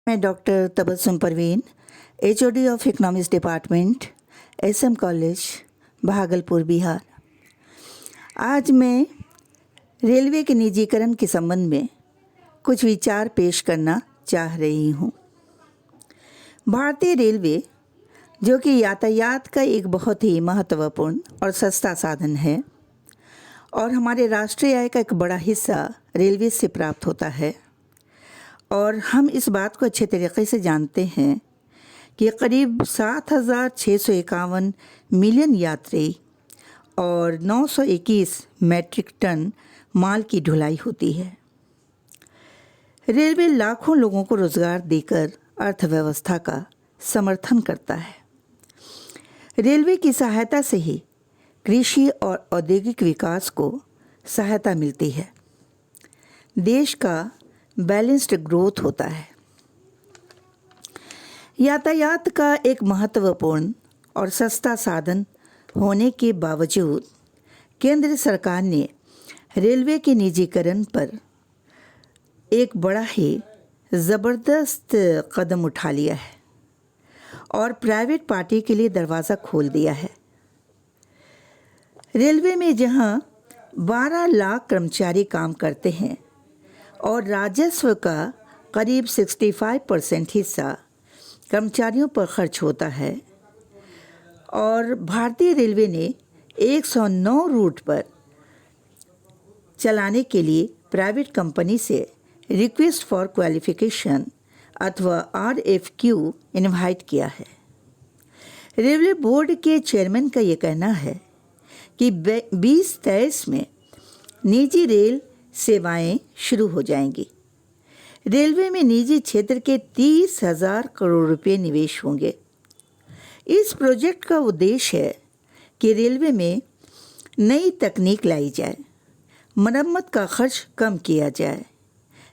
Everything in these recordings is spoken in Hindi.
मैं doctor Tabassum Parveen, HOD of economics department, SM college, Bhagalpur, Bihar. आज मैं रेलवे के निजीकरण के संबंध में कुछ विचार पेश करना चाह रही हूँ। भारतीय रेलवे, जो कि यातायात का एक बहुत ही महत्वपूर्ण और सस्ता साधन है और हमारे राष्ट्रीय आय का एक बड़ा हिस्सा रेलवे से प्राप्त होता है, और हम इस बात को अच्छे तरीके से जानते हैं कि करीब 7,651 मिलियन यात्री और 921 मैट्रिक टन माल की ढुलाई होती है। रेलवे लाखों लोगों को रोजगार देकर अर्थव्यवस्था का समर्थन करता है। रेलवे की सहायता से ही कृषि और औद्योगिक विकास को सहायता मिलती है। देश का बैलेंस्ड ग्रोथ होता है। यातायात का एक महत्वपूर्ण और सस्ता साधन होने के बावजूद केंद्र सरकार ने रेलवे के निजीकरण पर एक बड़ा ही ज़बरदस्त कदम उठा लिया है और प्राइवेट पार्टी के लिए दरवाज़ा खोल दिया है। रेलवे में जहां 12 लाख कर्मचारी काम करते हैं और राजस्व का करीब 65% हिस्सा कर्मचारियों पर खर्च होता है, और भारतीय रेलवे ने 109 रूट पर चलाने के लिए प्राइवेट कंपनी से रिक्वेस्ट फॉर क्वालिफिकेशन अथवा RFQ इनवाइट किया है। रेलवे बोर्ड के चेयरमैन का ये कहना है कि 2023 में निजी रेल सेवाएं शुरू हो जाएंगी। रेलवे में निजी क्षेत्र के 30,000 करोड़ रुपए निवेश होंगे। इस प्रोजेक्ट का उद्देश्य है कि रेलवे में नई तकनीक लाई जाए, मरम्मत का खर्च कम किया जाए,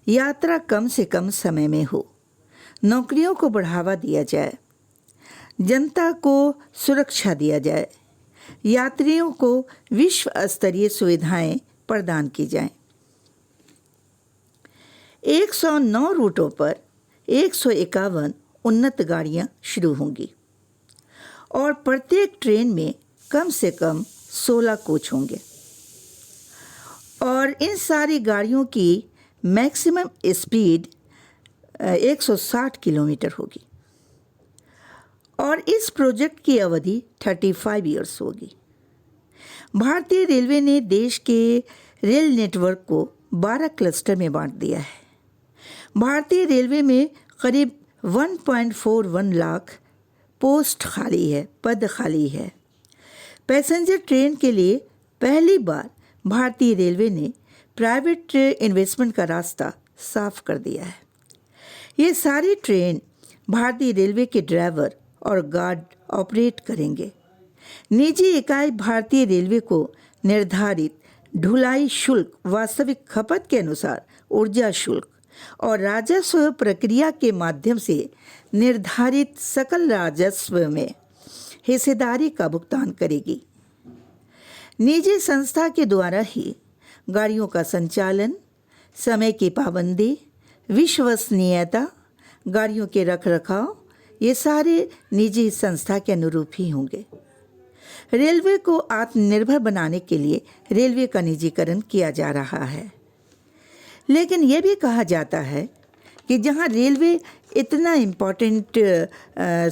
यात्रा कम से कम समय में हो, नौकरियों को बढ़ावा दिया जाए, जनता को सुरक्षा दिया जाए, यात्रियों को विश्व स्तरीय सुविधाएं प्रदान की जाएं। 109 रूटों पर 151 उन्नत गाड़ियां शुरू होंगी और प्रत्येक ट्रेन में कम से कम 16 कोच होंगे, और इन सारी गाड़ियों की मैक्सिमम स्पीड 160 किलोमीटर होगी, और इस प्रोजेक्ट की अवधि 35 ईयर्स होगी। भारतीय रेलवे ने देश के रेल नेटवर्क को 12 क्लस्टर में बांट दिया है। भारतीय रेलवे में करीब 1.41 लाख पोस्ट खाली है, पद खाली है। पैसेंजर ट्रेन के लिए पहली बार भारतीय रेलवे ने प्राइवेट इन्वेस्टमेंट का रास्ता साफ कर दिया है। ये सारी ट्रेन भारतीय रेलवे के ड्राइवर और गार्ड ऑपरेट करेंगे। निजी इकाई भारतीय रेलवे को निर्धारित ढुलाई शुल्क, वास्तविक खपत के अनुसार ऊर्जा शुल्क और राजस्व प्रक्रिया के माध्यम से निर्धारित सकल राजस्व में हिस्सेदारी का भुगतान करेगी। निजी संस्था के द्वारा ही गाड़ियों का संचालन, समय की पाबंदी, विश्वसनीयता, गाड़ियों के रखरखाव, ये सारे निजी संस्था के अनुरूप ही होंगे। रेलवे को आत्मनिर्भर बनाने के लिए रेलवे का निजीकरण किया जा रहा है। लेकिन यह भी कहा जाता है कि जहां रेलवे इतना इम्पोर्टेंट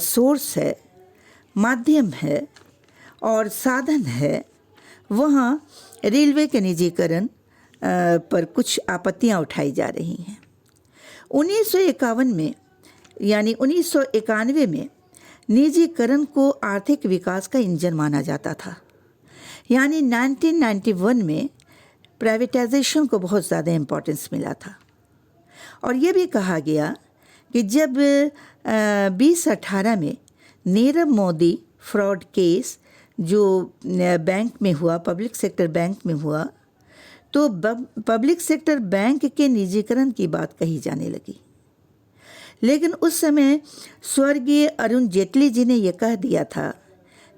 सोर्स है, माध्यम है और साधन है, वहां रेलवे के निजीकरण पर कुछ आपत्तियां उठाई जा रही हैं। 1951 में यानी 1991 में निजीकरण को आर्थिक विकास का इंजन माना जाता था। यानी 1991 में प्राइवेटाइजेशन को बहुत ज़्यादा इम्पोर्टेंस मिला था, और ये भी कहा गया कि जब 2018 में नीरव मोदी फ्रॉड केस जो बैंक में हुआ, पब्लिक सेक्टर बैंक में हुआ, तो पब्लिक सेक्टर बैंक के निजीकरण की बात कही जाने लगी। लेकिन उस समय स्वर्गीय अरुण जेटली जी ने यह कह दिया था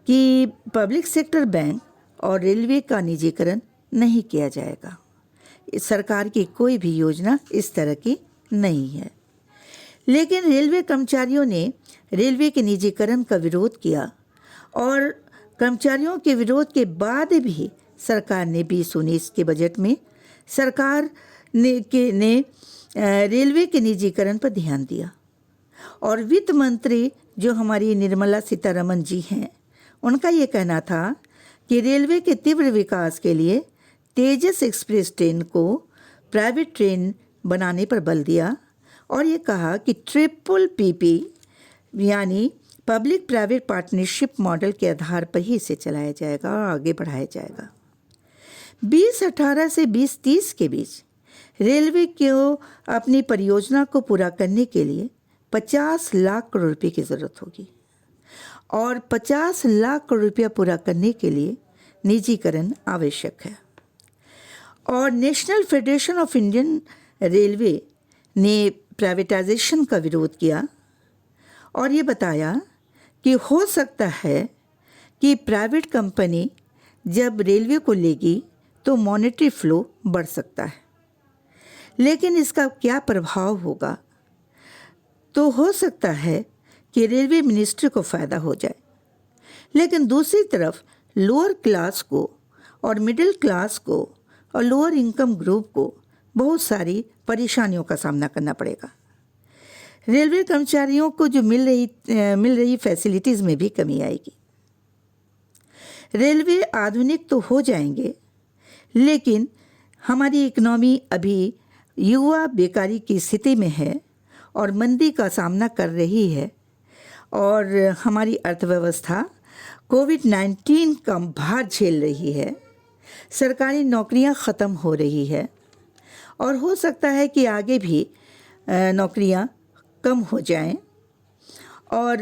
कि पब्लिक सेक्टर बैंक और रेलवे का निजीकरण नहीं किया जाएगा। सरकार की कोई भी योजना इस तरह की नहीं है। लेकिन रेलवे कर्मचारियों ने रेलवे के निजीकरण का विरोध किया और कर्मचारियों के विरोध के बाद भी सरकार ने 2019 के बजट में सरकार ने रेलवे के निजीकरण पर ध्यान दिया और वित्त मंत्री जो हमारी निर्मला सीतारमण जी हैं, उनका ये कहना था कि रेलवे के तीव्र विकास के लिए तेजस एक्सप्रेस ट्रेन को प्राइवेट ट्रेन बनाने पर बल दिया और ये कहा कि ट्रिपल पीपी यानी पब्लिक प्राइवेट पार्टनरशिप मॉडल के आधार पर ही इसे चलाया जाएगा और आगे बढ़ाया जाएगा। 2018 से 2030 के बीच रेलवे को अपनी परियोजना को पूरा करने के लिए 50 लाख करोड़ रुपए की ज़रूरत होगी और 50 लाख करोड़ रुपया पूरा करने के लिए निजीकरण आवश्यक है। और national federation of Indian railway ने प्राइवेटाइजेशन का विरोध किया और ये बताया कि हो सकता है कि प्राइवेट कंपनी जब रेलवे को लेगी तो मॉनेटरी फ्लो बढ़ सकता है, लेकिन इसका क्या प्रभाव होगा, तो हो सकता है कि रेलवे मिनिस्ट्री को फ़ायदा हो जाए, लेकिन दूसरी तरफ लोअर क्लास को और मिडिल क्लास को और लोअर इनकम ग्रुप को बहुत सारी परेशानियों का सामना करना पड़ेगा। रेलवे कर्मचारियों को जो मिल रही फैसिलिटीज़ में भी कमी आएगी। रेलवे आधुनिक तो हो जाएंगे, लेकिन हमारी इकनॉमी अभी युवा बेकारी की स्थिति में है और मंदी का सामना कर रही है और हमारी अर्थव्यवस्था कोविड-19 का भार झेल रही है। सरकारी नौकरियां ख़त्म हो रही है और हो सकता है कि आगे भी नौकरियां कम हो जाएं। और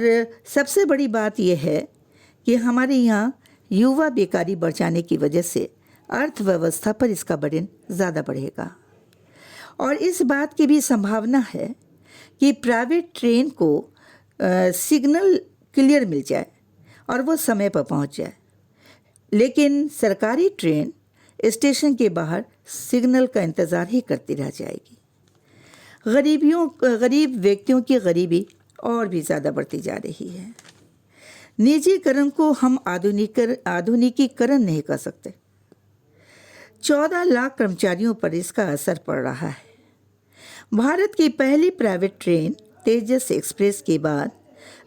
सबसे बड़ी बात यह है कि हमारे यहाँ युवा बेकारी बढ़ जाने की वजह से अर्थव्यवस्था पर इसका बर्डन ज़्यादा बढ़ेगा और इस बात की भी संभावना है कि प्राइवेट ट्रेन को सिग्नल क्लियर मिल जाए और वो समय पर पहुंच जाए, लेकिन सरकारी ट्रेन स्टेशन के बाहर सिग्नल का इंतज़ार ही करती रह जाएगी। गरीब व्यक्तियों की गरीबी और भी ज़्यादा बढ़ती जा रही है। निजीकरण को हम आधुनिकीकरण नहीं कर सकते। 14 लाख कर्मचारियों पर इसका असर पड़ रहा है। भारत की पहली प्राइवेट ट्रेन तेजस एक्सप्रेस के बाद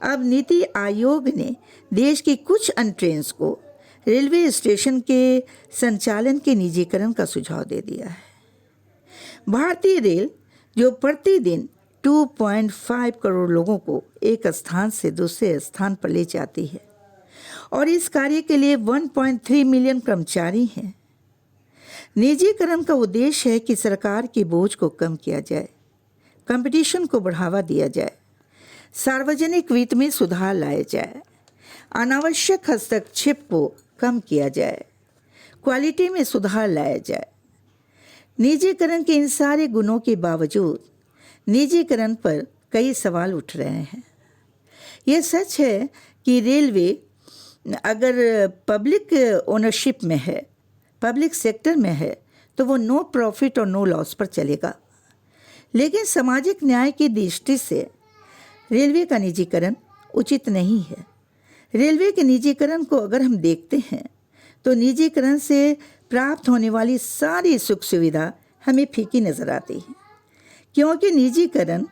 अब नीति आयोग ने देश की कुछ अन्य ट्रेन्स को रेलवे स्टेशन के संचालन के निजीकरण का सुझाव दे दिया है। भारतीय रेल जो प्रतिदिन 2.5 करोड़ लोगों को एक स्थान से दूसरे स्थान पर ले जाती है और इस कार्य के लिए 1.3 मिलियन कर्मचारी हैं। निजीकरण का उद्देश्य है कि सरकार के बोझ को कम किया जाए, कंपटीशन को बढ़ावा दिया जाए, सार्वजनिक वित्त में सुधार लाया जाए, अनावश्यक हस्तक्षेप को कम किया जाए, क्वालिटी में सुधार लाया जाए। निजीकरण के इन सारे गुणों के बावजूद निजीकरण पर कई सवाल उठ रहे हैं। ये सच है कि रेलवे अगर पब्लिक ओनरशिप में है, पब्लिक सेक्टर में है, तो वो नो प्रॉफिट और नो लॉस पर चलेगा, लेकिन सामाजिक न्याय की दृष्टि से रेलवे का निजीकरण उचित नहीं है। रेलवे के निजीकरण को अगर हम देखते हैं तो निजीकरण से प्राप्त होने वाली सारी सुख सुविधा हमें फीकी नज़र आती है, क्योंकि निजीकरण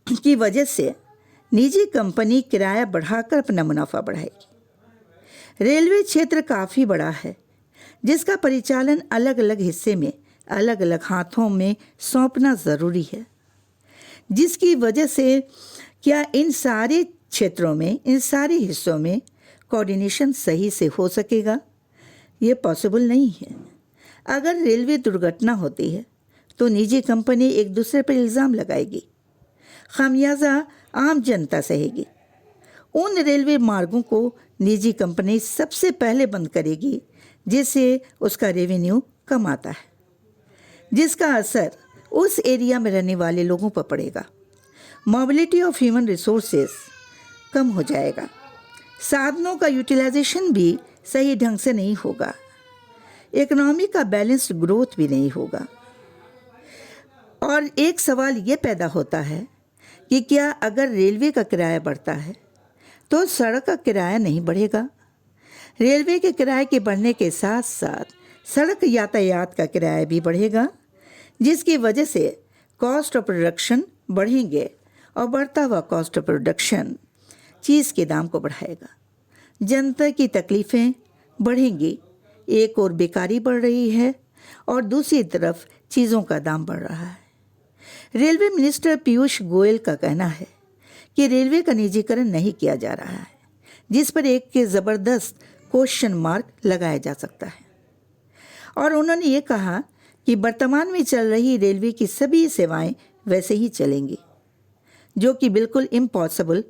की वजह से निजी कंपनी किराया बढ़ाकर अपना मुनाफा बढ़ाएगी। रेलवे क्षेत्र काफ़ी बड़ा है, जिसका परिचालन अलग अलग हिस्से में अलग अलग हाथों में सौंपना ज़रूरी है, जिसकी वजह से क्या इन सारे क्षेत्रों में, इन सारे हिस्सों में कोऑर्डिनेशन सही से हो सकेगा? ये पॉसिबल नहीं है। अगर रेलवे दुर्घटना होती है तो निजी कंपनी एक दूसरे पर इल्ज़ाम लगाएगी, खामियाजा आम जनता सहेगी। उन रेलवे मार्गों को निजी कंपनी सबसे पहले बंद करेगी जिससे उसका रेवेन्यू कम आता है, जिसका असर उस एरिया में रहने वाले लोगों पर पड़ेगा। मोबिलिटी ऑफ ह्यूमन रिसोर्सेज कम हो जाएगा, साधनों का यूटिलाइजेशन भी सही ढंग से नहीं होगा, इकोनॉमी का बैलेंस्ड ग्रोथ भी नहीं होगा। और एक सवाल ये पैदा होता है कि क्या अगर रेलवे का किराया बढ़ता है तो सड़क का किराया नहीं बढ़ेगा। रेलवे के किराए के बढ़ने के साथ साथ सड़क यातायात का किराया भी बढ़ेगा, जिसकी वजह से कॉस्ट ऑफ प्रोडक्शन बढ़ेंगे और बढ़ता हुआ कॉस्ट ऑफ प्रोडक्शन चीज़ के दाम को बढ़ाएगा। जनता की तकलीफ़ें बढ़ेंगी। एक और बेकारी बढ़ रही है और दूसरी तरफ चीज़ों का दाम बढ़ रहा है। रेलवे मिनिस्टर पीयूष गोयल का कहना है कि रेलवे का निजीकरण नहीं किया जा रहा है, जिस पर एक के ज़बरदस्त क्वेश्चन मार्क लगाया जा सकता है। और उन्होंने ये कहा कि वर्तमान में चल रही रेलवे की सभी सेवाएं वैसे ही चलेंगी, जो कि बिल्कुल इम्पॉसिबल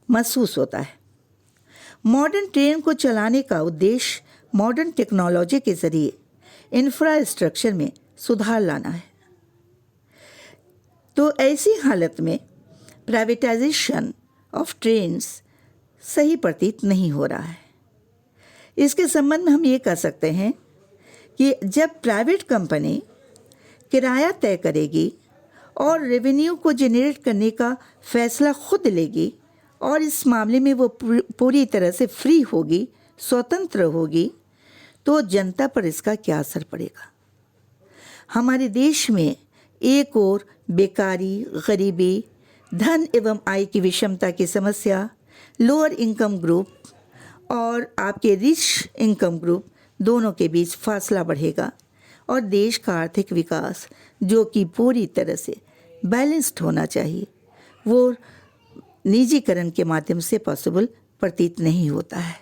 महसूस होता है। मॉडर्न ट्रेन को चलाने का उद्देश्य मॉडर्न टेक्नोलॉजी के ज़रिए इंफ्रास्ट्रक्चर में सुधार लाना है। तो ऐसी हालत में प्राइवेटाइजेशन ऑफ ट्रेन्स सही प्रतीत नहीं हो रहा है। इसके संबंध में हम ये कह सकते हैं कि जब प्राइवेट कंपनी किराया तय करेगी और रेवेन्यू को जनरेट करने का फैसला खुद लेगी और इस मामले में वो पूरी तरह से फ्री होगी, स्वतंत्र होगी, तो जनता पर इसका क्या असर पड़ेगा। हमारे देश में एक और बेकारी, गरीबी, धन एवं आय की विषमता की समस्या, लोअर इनकम ग्रुप और आपके रिच इनकम ग्रुप दोनों के बीच फासला बढ़ेगा और देश का आर्थिक विकास, जो कि पूरी तरह से बैलेंस्ड होना चाहिए, वो निजीकरण के माध्यम से पॉसिबल प्रतीत नहीं होता है।